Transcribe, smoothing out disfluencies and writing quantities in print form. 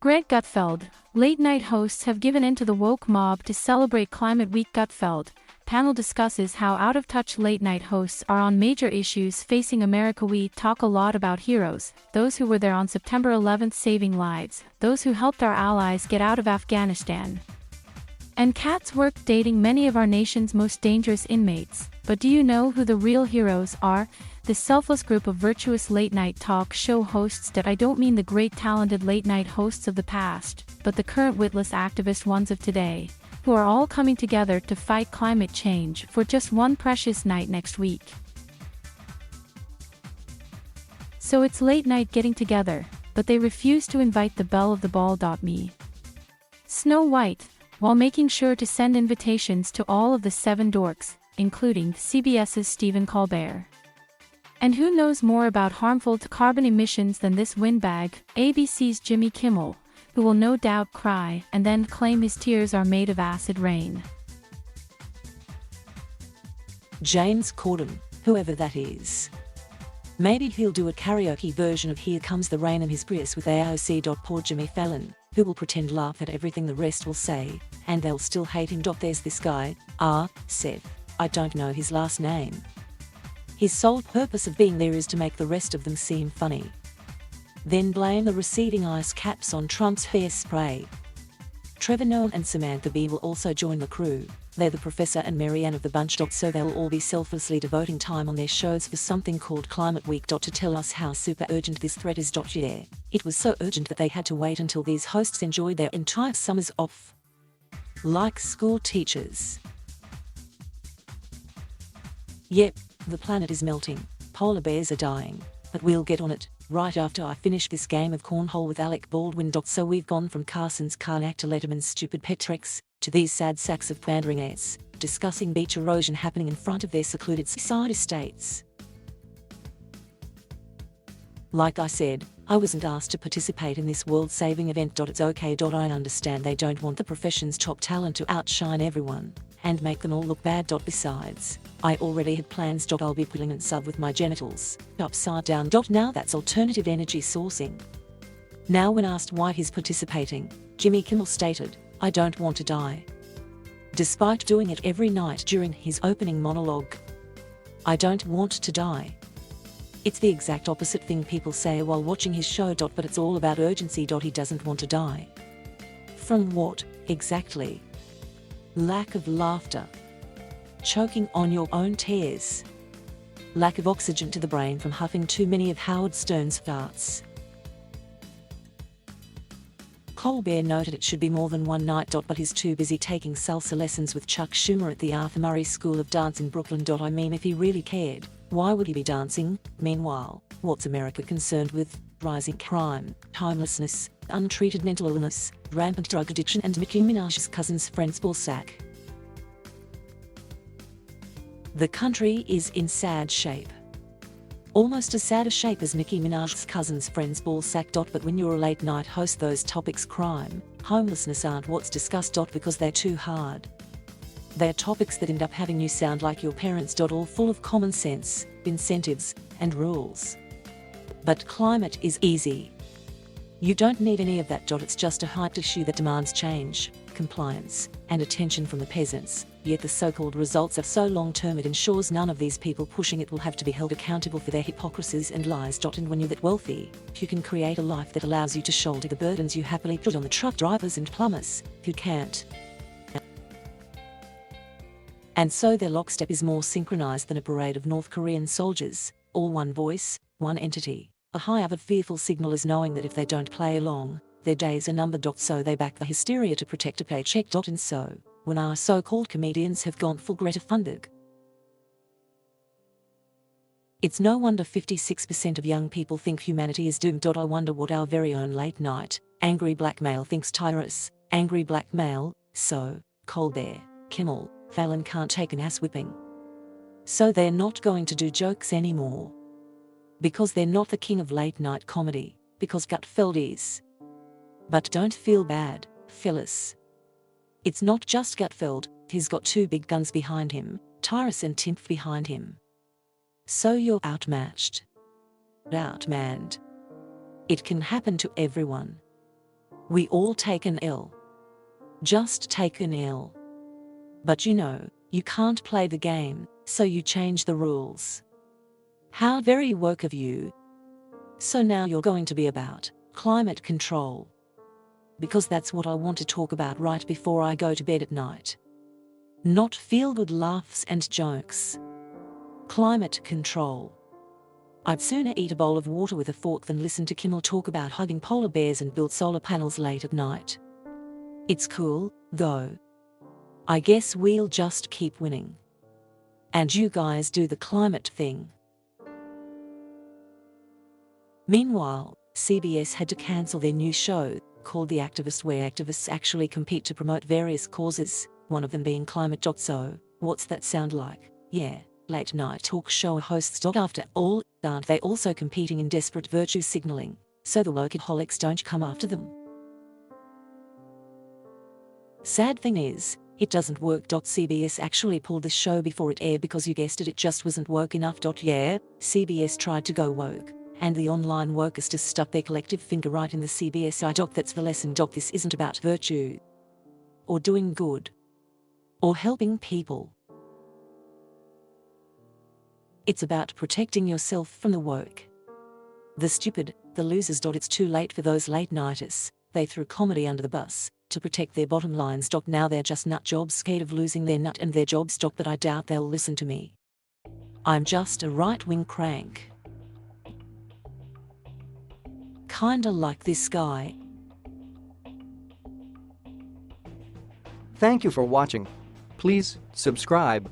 Greg Gutfeld, late-night hosts have given in to the woke mob to celebrate Climate Week. Gutfeld panel discusses how out-of-touch late-night hosts are on major issues facing America. We talk a lot about heroes, those who were there on September 11th saving lives, those who helped our allies get out of Afghanistan. And Kat's work dating many of our nation's most dangerous inmates. But do you know who the real heroes are? The selfless group of virtuous late-night talk show hosts. That I don't mean the great talented late-night hosts of the past, but the current witless activist ones of today, who are all coming together to fight climate change for just one precious night next week. So it's late night getting together, but they refuse to invite the belle of the ball.me, Snow White, while making sure to send invitations to all of the 7 dorks, including CBS's Stephen Colbert. And who knows more about harmful to carbon emissions than this windbag, ABC's Jimmy Kimmel, who will no doubt cry and then claim his tears are made of acid rain. James Corden, whoever that is. Maybe he'll do a karaoke version of Here Comes the Rain in his Prius with AOC. Poor Jimmy Fallon, who will pretend laugh at everything the rest will say, and they'll still hate him. There's this guy, Seth, I don't know his last name. His sole purpose of being there is to make the rest of them seem funny. Then blame the receding ice caps on Trump's hairspray. Trevor Noah and Samantha Bee will also join the crew. They're the Professor and Marianne of the bunch. So they'll all be selflessly devoting time on their shows for something called Climate Week. To tell us how super urgent this threat is. Yeah, it was so urgent that they had to wait until these hosts enjoyed their entire summers off. Like school teachers. Yep, the planet is melting, polar bears are dying, but we'll get on it, right after I finish this game of cornhole with Alec Baldwin. So we've gone from Carson's Karnak to Letterman's stupid Petrex, to these sad sacks of pandering ass, discussing beach erosion happening in front of their secluded seaside estates. Like I said, I wasn't asked to participate in this world-saving event. It's okay. I understand they don't want the profession's top talent to outshine everyone and make them all look bad. Besides, I already had plans. I'll be pulling and sub with my genitals upside down. Now that's alternative energy sourcing. Now when asked why he's participating, Jimmy Kimmel stated, I don't want to die. Despite doing it every night during his opening monologue. I don't want to die. It's the exact opposite thing people say while watching his show. But it's all about urgency. He doesn't want to die. From what, exactly? Lack of laughter. Choking on your own tears. Lack of oxygen to the brain from huffing too many of Howard Stern's farts. Colbert noted it should be more than one night. But he's too busy taking salsa lessons with Chuck Schumer at the Arthur Murray School of Dance in Brooklyn. I mean, if he really cared, why would he be dancing? Meanwhile, what's America concerned with? Rising crime, homelessness, untreated mental illness, rampant drug addiction, and Nicki Minaj's cousin's friend's ballsack. The country is in sad shape. Almost as sad a shape as Nicki Minaj's cousin's friend's ballsack. But when you're a late-night host, those topics, crime, homelessness, aren't what's discussed. Because they're too hard. They're topics that end up having you sound like your parents. All full of common sense, incentives, and rules. But climate is easy. You don't need any of that. It's just a hyped issue that demands change, compliance, and attention from the peasants. Yet the so-called results are so long-term it ensures none of these people pushing it will have to be held accountable for their hypocrisies and lies. And when you're that wealthy, you can create a life that allows you to shoulder the burdens you happily put on the truck drivers and plumbers who can't. And so their lockstep is more synchronized than a parade of North Korean soldiers, all one voice, one entity. A high-avid fearful signal is knowing that if they don't play along, their days are numbered. So they back the hysteria to protect a paycheck. And so, when our so-called comedians have gone full Greta Thunberg, it's no wonder 56% of young people think humanity is doomed. I wonder what our very own late-night, angry black male thinks. Tyrus, angry black male, so, Colbert, Kimmel, Fallon can't take an ass whipping. So they're not going to do jokes anymore. Because they're not the king of late-night comedy, because Gutfeld is. But don't feel bad, Phyllis. It's not just Gutfeld, he's got 2 big guns behind him, Tyrus and Timpf behind him. So you're outmatched. Outmanned. It can happen to everyone. We all take an L. Just take an L. But you can't play the game, so you change the rules. How very woke of you. So now you're going to be about climate control. Because that's what I want to talk about right before I go to bed at night. Not feel-good laughs and jokes. Climate control. I'd sooner eat a bowl of water with a fork than listen to Kimmel talk about hugging polar bears and build solar panels late at night. It's cool, though. I guess we'll just keep winning. And you guys do the climate thing. Meanwhile, CBS had to cancel their new show, called The Activist, where activists actually compete to promote various causes, one of them being climat.So. What's that sound like? Yeah, late night talk show hosts. After all, aren't they also competing in desperate virtue signaling, so the workaholics don't come after them? Sad thing is, it doesn't work. CBS actually pulled the show before it aired because you guessed it just wasn't woke enough. Yeah, CBS tried to go woke, and the online workers just stuck their collective finger right in the CBS eye. That's the lesson. This isn't about virtue, or doing good, or helping people. It's about protecting yourself from the woke, the stupid, the losers. It's too late for those late-nighters. They threw comedy under the bus to protect their bottom lines. Now they're just nut jobs scared of losing their nut and their jobs. But I doubt they'll listen to me. I'm just a right-wing crank. Kinda like this guy. Thank you for watching. Please subscribe